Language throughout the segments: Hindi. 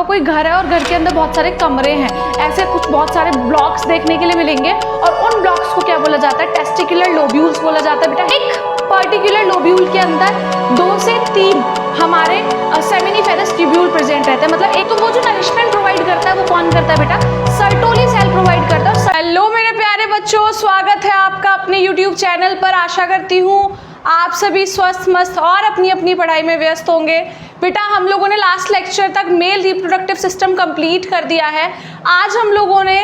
आपका कोई घर है और घर के अंदर बहुत सारे कमरे हैं, ऐसे कुछ बहुत सारे ब्लॉक्स देखने के लिए मिलेंगे और उन ब्लॉक्स को क्या बोला जाता है? टेस्टिकुलर लोब्यूल्स बोला जाता है बेटा। एक पर्टिकुलर लोब्यूल के अंदर 2 से 3 हमारे सेमिनिफेरस ट्यूब्यूल प्रेजेंट रहते हैं, मतलब एक तो वो जो नरिशमेंट प्रोवाइड करता है वो कौन करता है बेटा? सर्टोली सेल प्रोवाइड करता है। हेलो मेरे प्यारे बच्चों, स्वागत है आपका अपने YouTube चैनल पर। आशा करती हूँ आप सभी स्वस्थ मस्त और अपनी अपनी पढ़ाई में व्यस्त होंगे। बेटा हम लोगों ने लास्ट लेक्चर तक मेल रिप्रोडक्टिव सिस्टम कंप्लीट कर दिया है। आज हम लोगों ने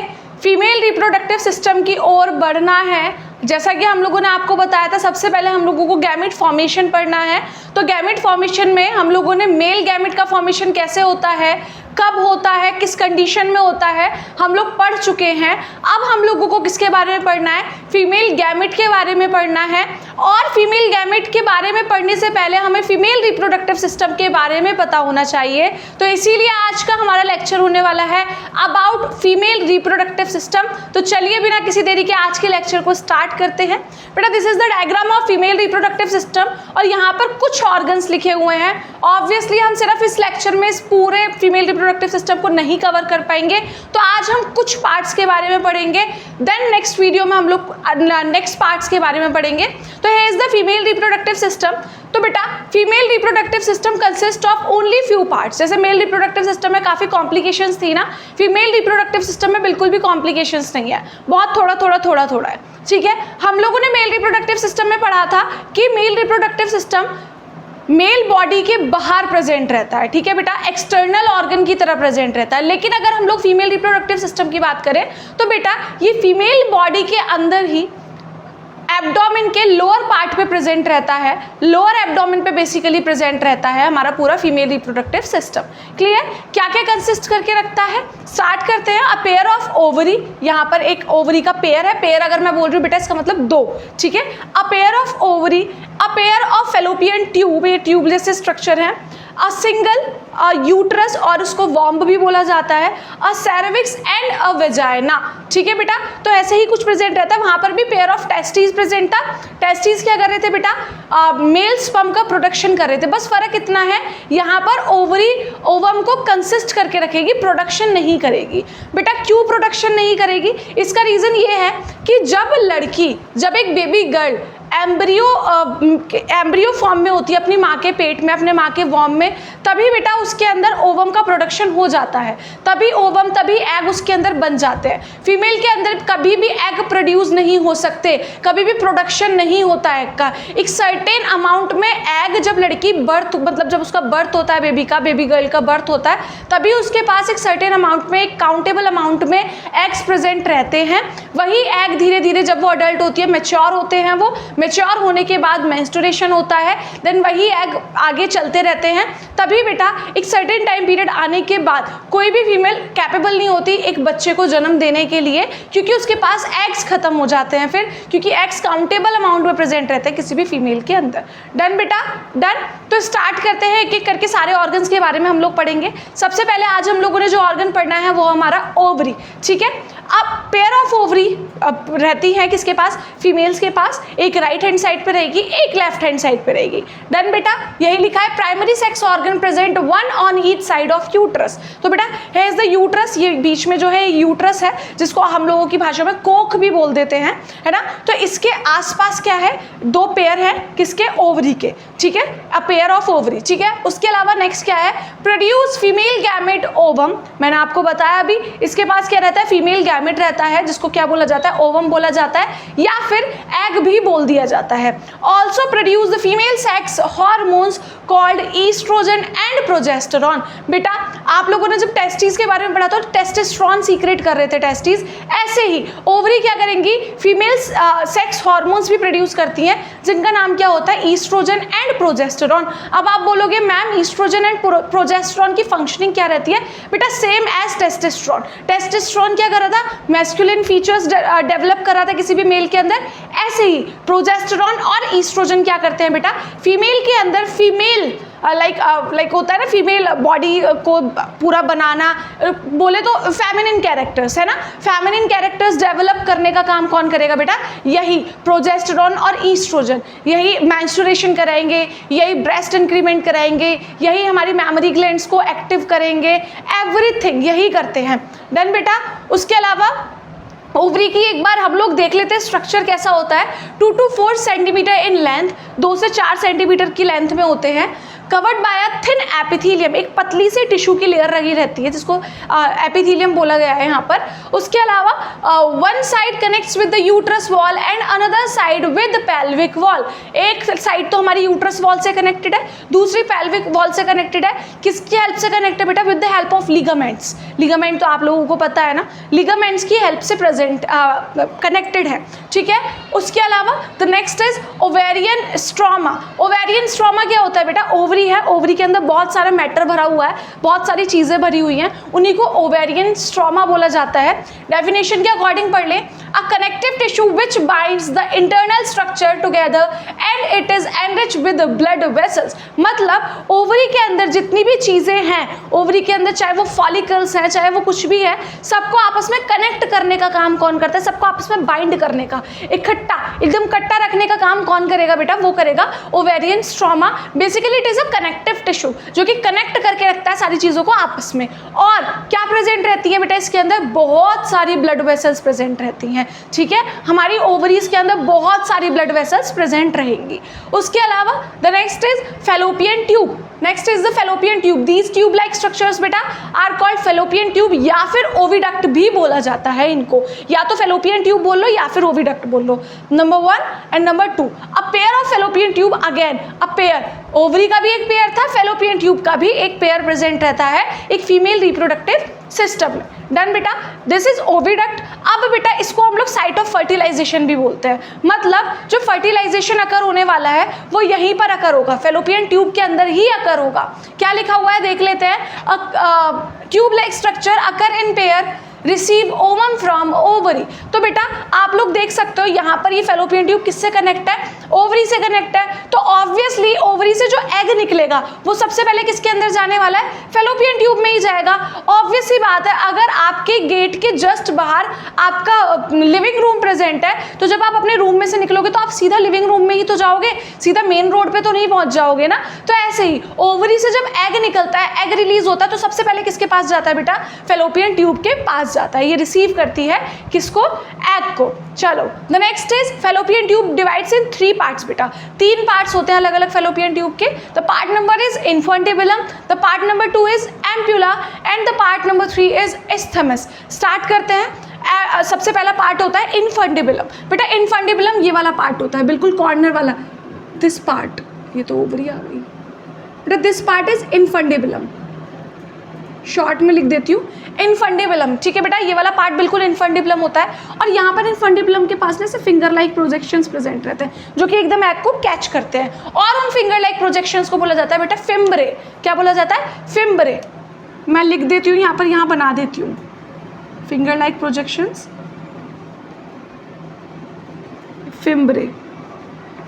फीमेल रिप्रोडक्टिव सिस्टम की ओर बढ़ना है। जैसा कि हम लोगों ने आपको बताया था, सबसे पहले हम लोगों को गैमेट फॉर्मेशन पढ़ना है। तो गैमेट फॉर्मेशन में हम लोगों ने मेल गैमेट का फॉर्मेशन कैसे होता है, कब होता है, किस कंडीशन में होता है, हम लोग पढ़ चुके हैं। अब हम लोगों को किसके बारे में पढ़ना है? फीमेल गैमेट के बारे में पढ़ना है। और फीमेल गैमेट के बारे में पढ़ने से पहले हमें फीमेल रिप्रोडक्टिव सिस्टम के बारे में पता होना चाहिए। तो इसीलिए आज का हमारा लेक्चर होने वाला है अबाउट फीमेल रिप्रोडक्टिव सिस्टम। तो चलिए बिना किसी देरी के आज के लेक्चर को स्टार्ट करते हैं। बेटा this is the diagram of female reproductive system और यहाँ पर कुछ ऑर्गन्स लिखे हुए हैं। ऑब्वियसली हम सिर्फ इस लेक्चर में इस पूरे फीमेल रिप्रोडक्टिव सिस्टम को नहीं कवर कर पाएंगे, तो आज हम कुछ पार्ट्स के बारे में पढ़ेंगे। देन नेक्स्ट वीडियो में हम लोग नेक्स्ट पार्ट्स के बारे में पढ़ेंगे। तो here is the female reproductive system. तो बेटा female reproductive system consist of only few parts. जैसे मेल रिप्रोडक्टिव सिस्टम में काफ़ी कॉम्प्लिकेशंस थी ना, फीमेल रिप्रोडक्टिव सिस्टम में बिल्कुल भी कॉम्प्लिकेशंस नहीं है, बहुत थोड़ा है। ठीक है, हम लोगों ने मेल रिप्रोडक्टिव सिस्टम में पढ़ा था कि male reproductive system male body के बाहर प्रेजेंट रहता है। ठीक है बेटा, एक्सटर्नल ऑर्गन की तरह प्रेजेंट रहता है। लेकिन अगर हम लोग फीमेल रिप्रोडक्टिव सिस्टम की बात करें तो बेटा ये फीमेल बॉडी के अंदर ही एब्डोमेन के लोअर पार्ट पे प्रेजेंट रहता है। लोअर एब्डोमेन पे बेसिकली प्रेजेंट रहता है हमारा पूरा फीमेल रिप्रोडक्टिव सिस्टम। क्लियर? क्या क्या कंसिस्ट करके रखता है? स्टार्ट करते हैं। अ पेयर ऑफ ओवरी, यहाँ पर एक ओवरी का पेयर है। पेयर अगर मैं बोल रही हूँ बेटा इसका मतलब 2। ठीक है, अ pair of ovary, a pair of fallopian tube, ये ट्यूब जैसे स्ट्रक्चर है। अ सिंगल यूट्रस और उसको वॉम्ब भी बोला जाता है। अ सेरेविक्स एंड अ वेजाइना। ठीक है बेटा, तो ऐसे ही कुछ प्रेजेंट रहता है। वहाँ पर भी पेयर ऑफ टेस्टीज प्रेजेंट था। टेस्टीज क्या कर रहे थे बेटा? मेल स्पर्म का प्रोडक्शन कर रहे थे। बस फर्क इतना है, यहाँ पर ओवरी ओवम को कंसिस्ट करके रखेगी, प्रोडक्शन नहीं करेगी। बेटा क्यों प्रोडक्शन नहीं करेगी? इसका रीज़न ये है कि जब एक बेबी गर्ल एम्ब्रियो फॉर्म में होती है अपनी माँ के पेट में, अपने माँ के वॉर्म में, तभी बेटा उसके अंदर ओवम का प्रोडक्शन हो जाता है। तभी एग उसके अंदर बन जाते हैं। फीमेल के अंदर कभी भी एग प्रोड्यूस नहीं हो सकते, कभी भी प्रोडक्शन नहीं होता है का। एक सर्टेन अमाउंट में एग जब लड़की मतलब जब उसका बर्थ होता है, बेबी गर्ल का बर्थ होता है, तभी उसके पास एक सर्टेन अमाउंट में, एक काउंटेबल अमाउंट में एग्स प्रेजेंट रहते हैं। वही एग धीरे धीरे जब वो अडल्ट होती है, मैच्योर होते हैं, वो मैच्योर होने के बाद मेंस्ट्रुएशन होता है, देन वही एग आगे चलते रहते हैं। तभी बेटा एक सर्टेन टाइम पीरियड आने के बाद कोई भी फीमेल कैपेबल नहीं होती एक बच्चे को जन्म देने के लिए, क्योंकि उसके पास एग्स खत्म हो जाते हैं फिर, क्योंकि एग्स काउंटेबल अमाउंट में प्रेजेंट रहते हैं किसी भी फीमेल के अंदर। डन बेटा, डन। तो स्टार्ट करते हैं एक एक करके, सारे ऑर्गन्स के बारे में हम लोग पढ़ेंगे। सबसे पहले आज हम लोगों ने जो ऑर्गन पढ़ना है वो हमारा ओवरी। ठीक है, अब पेयर ऑफ ओवरी रहती है किसके पास? फीमेल्स के पास। एक राइट हैंड साइड पे रहेगी, एक लेफ्ट हैंड साइड पे रहेगी। डन बेटा, यही लिखा है primary sex organ present one on each side of uterus. तो बेटा है इज द यूट्रस, ये बीच में जो है यूट्रस है, जिसको हम लोगों की भाषा में कोख भी बोल देते हैं, है ना। तो इसके आसपास क्या है? 2 पेयर है किसके? ओवरी के। ठीक है, अ पेयर ऑफ ओवरी। ठीक है, उसके अलावा नेक्स्ट क्या है? Produce female gamete ovum. मैंने आपको बताया अभी, इसके पास क्या रहता है? फीमेल गैमेट रहता है, जिसको क्या बोला जाता है? ओवम बोला जाता है, या फिर एग भी बोल दिया जाता है। Also produce the female sex hormones called estrogen and progesterone. बेटा आप लोगों ने जब टेस्टिस के बारे में पढ़ा तो टेस्टोस्टेरोन सीक्रेट कर रहे थे टेस्टिस, ऐसे ही ओवरी क्या करेंगी? फीमेल सेक्स हार्मोन्स भी प्रोड्यूस करती हैं, जिनका नाम क्या होता है? Estrogen and progesterone. अब आप बोलोगे मैम ईस्ट्रोजन एंड प्रोजेस्टेरॉन की फंक्शनिंग क्या रहती है? बेटा सेम एज टेस्टोस्टेरोन। टेस्टोस्टेरोन क्या कर रहा था? मैस्कुलिन फीचर्स डेवलप कर रहा था किसी भी मेल के अंदर। ऐसे ही प्रोजेस्टेरॉन और ईस्ट्रोजन क्या करते हैं बेटा? फीमेल के अंदर फीमेल लाइक होता है ना फीमेल बॉडी को पूरा बनाना, बोले तो फेमिनिन कैरेक्टर्स है ना, फेमिनिन कैरेक्टर्स डेवलप करने का काम कौन करेगा बेटा, यही प्रोजेस्टेरॉन और ईस्ट्रोजन, यही मेंस्ट्रुएशन कराएंगे, यही ब्रेस्ट इंक्रीमेंट कराएंगे, यही हमारी मेमोरी ग्लैंड्स को एक्टिव करेंगे, एवरीथिंग यही करते हैं। डन बेटा। उसके अलावा ओवरी की एक बार हम लोग देख लेते हैं स्ट्रक्चर कैसा होता है। 2 to 4 सेंटीमीटर इन लेंथ, 2 से 4 सेंटीमीटर की लेंथ में होते हैं। Covered by a thin epithelium, एक पतली सी टिश्यू की लेयर लगी रहती है जिसको एपिथेलियम बोला गया है यहाँ पर। उसके अलावा one side connects with the uterus wall and another side with pelvic wall, एक साइड तो हमारी यूट्रस वॉल से कनेक्टेड है, दूसरी पेल्विक वॉल से कनेक्टेड है। किसकी हेल्प से कनेक्टेड बेटा, with the help of ligaments. Ligament तो आप लोगों को पता है ना, लिगामेंट्स की हेल्प से प्रेजेंट कनेक्टेड है, ठीक है। उसके अलावा the next is ovarian stroma. Ovarian stroma क्या होता है बेटा, ओवरी है, ओवरी के अंदर बहुत सारा मैटर भरा हुआ है, बहुत सारी चीजें भरी हुई हैं, उन्हीं को ओवेरियन स्ट्रोमा बोला जाता है। डेफिनेशन के अकॉर्डिंग पढ़ लें, a connective tissue which binds the internal structure together and it is enriched with blood vessels. मतलब ओवरी के अंदर जितनी भी चीजें हैं, ओवरी के अंदर चाहे वो फॉलिकल्स हैं, चाहे वो कुछ भी है, सबको आपस में कनेक्ट करने का काम कौन करता है, सबको आपस में बाइंड करने का, इकट्ठा एकदम कट्टा रखने का काम कौन करेगा बेटा, वो करेगा ovarian stroma. Basically it is a connective tissue जो कि कनेक्ट करके रखता है सारी चीजों को आपस में। और क्या प्रेजेंट रहती है बेटा इसके अंदर, बहुत सारी ब्लड वेसल्स प्रेजेंट रहती हैं, ठीक है। हमारी ओवरीज के अंदर बहुत सारी ब्लड वेसल्स प्रेजेंट रहेंगी। उसके अलावा the next is fallopian tube. Next is the fallopian tube. These tube like structures बेटा आर कॉल्ड फेलोपियन ट्यूब या फिर ओविडक्ट भी बोला जाता है इनको, या तो फेलोपियन ट्यूब बोल लो या फिर ओविडक्ट बोल लो। Number 1 and number 2, a pair of fallopian tube, again a pair, ovary का भी एक पेयर था, फेलोपियन ट्यूब का भी एक पेयर प्रेजेंट रहता है एक फीमेल रिप्रोडक्टिव सिस्टम में। डन बेटा, दिस इज ओविडक्ट। अब बेटा इसको हम लोग साइट ऑफ फर्टिलाइजेशन भी बोलते हैं, मतलब जो फर्टिलाइजेशन अकर होने वाला है वो यहीं पर अकर होगा, फेलोपियन ट्यूब के अंदर ही अकर होगा। क्या लिखा हुआ है देख लेते हैं, tube like structure occur in pair receive ovum from ovary. तो बेटा आप लोग देख सकते हो यहाँ पर ये फेलोपियन ट्यूब किससे कनेक्ट है, ओवरी से कनेक्ट है। तो ऑब्वियसली ओवरी से जो एग निकलेगा वो सबसे पहले किसके अंदर जाने वाला है, फेलोपियन ट्यूब में ही जाएगा। ऑब्वियस ही बात है, अगर आपके गेट के जस्ट बाहर आपका लिविंग रूम प्रेजेंट है तो जब आप अपने रूम में से निकलोगे तो आप सीधा लिविंग रूम में ही तो जाओगे, सीधा मेन रोड पे तो नहीं पहुंच जाओगे ना। तो ऐसे ही ओवरी से जब एग निकलता है, एग रिलीज होता है, तो सबसे पहले किसके पास जाता है बेटा, फेलोपियन ट्यूब के पास जाता है। ये रिसीव करती है किसको, एग को। चलो the next is fallopian tube divides in 3 parts बेटा, 3 पार्ट्स होते हैं अलग अलग फेलोपियन ट्यूब के। The part number is infundibulum, the part number 2 is ampulla and the part number 3 is isthmus. Start करते हैं। सबसे पहला पार्ट होता है इन्फेंटिबुलम। बेटा इन्फेंटिबुलम ये वाला पार्ट होता है, बिल्कुल कॉर्नर वाला, दिस पार्ट, ये तो ओवरी आ गई बेटा, दिस पार्ट इज इन्फेंटिबुलम, शॉर्ट में लिख देती हूँ इन्फेंटिबुलम, ठीक है बेटा। ये वाला पार्ट बिल्कुल इन्फेंटिबुलम होता है और यहाँ पर इन्फेंटिबुलम के पास ना से फिंगर लाइक प्रोजेक्शंस प्रेजेंट रहते हैं जो कि एकदम एग को कैच करते हैं, और उन फिंगर लाइक प्रोजेक्शंस को बोला जाता है बेटा फिम्ब्रे। क्या बोला जाता है, फिम्ब्रे। मैं लिख देती हूँ यहाँ पर, यहाँ बना देती हूँ, finger like projections, fimbriae.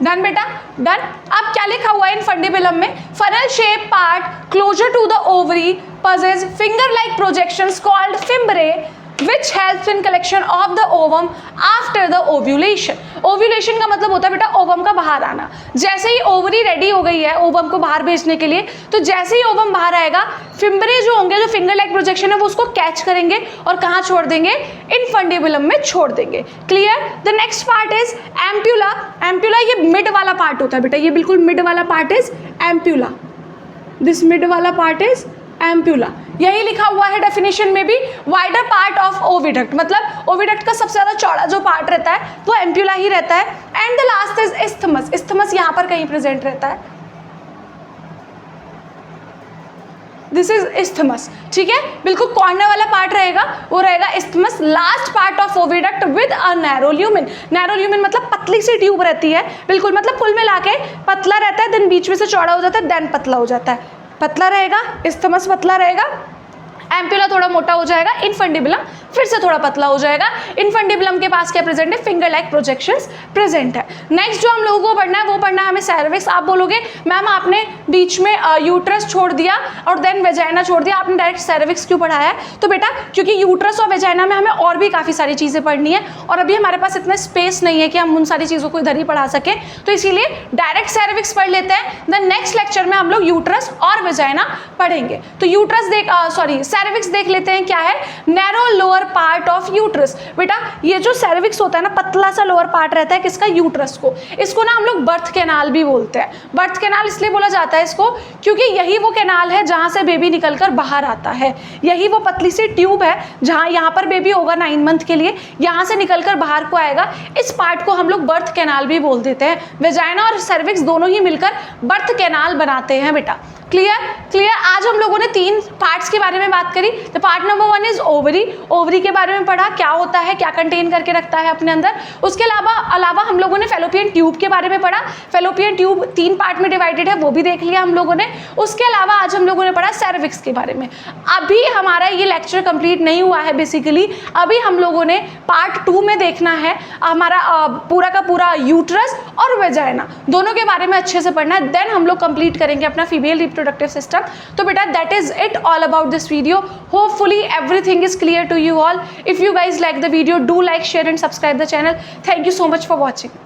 Done बेटा, डन। अब क्या लिखा हुआ है इन्फेंटिबुलम में, funnel shape part closer to the ovary possess finger-like projections called fimbriae which helps in collection of the ovum after the ovulation। Ovulation का मतलब होता है बेटा ओवम का बाहर आना। जैसे ही ओवरी रेडी हो गई है ओवम को बाहर भेजने के लिए, तो जैसे ही ओवम बाहर आएगा, फिम्ब्रे जो होंगे, जो फिंगर लाइक प्रोजेक्शन है, वो उसको कैच करेंगे और कहाँ छोड़ देंगे, इन्फेंटिबुलम में छोड़ देंगे। Clear. The next part is ampulla. Ampulla ये मिड वाला पार्ट होता है बेटा, ये बिल्कुल मिड वाला part is ampulla, this mid वाला पार्ट इज एम्प्यूला। यही लिखा हुआ है डेफिनेशन में भी, वाइडर पार्ट ऑफ ओविडक्ट, मतलब ओविडक्ट का सबसे ज्यादा चौड़ा जो पार्ट रहता है वो एम्प्यूला ही रहता है। And the last is isthmus. Isthmus यहाँ पर कहीं प्रेजेंट रहता है, दिस इज इस्थमस, ठीक है। बिल्कुल कॉर्नर वाला पार्ट रहेगा, वो रहेगा isthmus. Last part of oviduct with a narrow lumen. Narrow lumen मतलब पतली सी ट्यूब रहती है, बिल्कुल मतलब कुल मिला के पतला रहता है, देन बीच में से चौड़ा हो जाता है, देन पतला हो जाता है, पतला रहेगा, इस्थमस पतला रहेगा, एम्प्यूला थोड़ा मोटा हो जाएगा, इनफंडिबुलम फिर से थोड़ा पतला हो जाएगा। इनफंडिबुलम के पास क्या प्रेजेंट है, फिंगर लाइक प्रोजेक्शंस प्रेजेंट है। नेक्स्ट जो हम लोगों को पढ़ना है वो पढ़ना है हमें सर्विक्स। आप बोलोगे मैम आपने बीच में यूट्रस छोड़ दिया और देन वेजाइना छोड़ दिया, आपने डायरेक्ट सर्विक्स क्यों पढ़ाया है? तो बेटा क्योंकि यूट्रस और वेजाइना में हमें और भी काफ़ी सारी चीज़ें पढ़नी है और अभी हमारे पास इतना स्पेस नहीं है कि हम उन सारी चीज़ों को इधर ही पढ़ा सकें, तो इसीलिए डायरेक्ट सर्विक्स पढ़ लेते हैं। द नेक्स्ट लेक्चर में हम लोग यूट्रस और वेजाइना पढ़ेंगे। तो यूट्रस सर्विक्स देख लेते हैं क्या है। Narrow lower part of uterus. बेटा ये जो सर्विक्स होता है ना, पतला सा लोअर पार्ट रहता है किसका, यूट्रस को। इसको ना हम लोग बर्थ कैनाल भी बोलते हैं। बर्थ कैनाल इसलिए बोला जाता है इसको क्योंकि यही वो कैनाल है जहाँ से बेबी निकलकर बाहर आता है। यही वो पतली सी ट्यूब है जहाँ यहाँ पर बेबी होगा 9 मंथ के लिए, यहाँ से निकलकर बाहर को आएगा। इस पार्ट को हम लोग बर्थ कैनाल भी बोल देते हैं। वेजाइना और सर्विक्स दोनों ही मिलकर बर्थ कैनाल बनाते हैं बेटा। क्लियर। आज हम लोगों ने 3 पार्ट्स के बारे में बात करी। तो part number 1 is ovary. Ovary के बारे में पढ़ा, क्या होता है, क्या कंटेन करके रखता है अपने अंदर। उसके अलावा हम लोगों ने फेलोपियन ट्यूब के बारे में पढ़ा। फेलोपियन ट्यूब 3 पार्ट में डिवाइडेड है, वो भी देख लिया हम लोगों ने। उसके अलावा आज हम लोगों ने पढ़ा सर्विक्स के बारे में। अभी हमारा ये लेक्चर कंप्लीट नहीं हुआ है बेसिकली, अभी हम लोगों ने पार्ट 2 में देखना है हमारा पूरा का पूरा यूट्रस और वेजाइना दोनों के बारे में अच्छे से पढ़ना है। देन हम लोग कंप्लीट करेंगे अपना फीमेल रिप्रोडक्टिव सिस्टम। तो बेटा that is it all about this video. Hopefully everything is clear to you all. If you guys like the video, do like, share and subscribe the channel. Thank you so much for watching.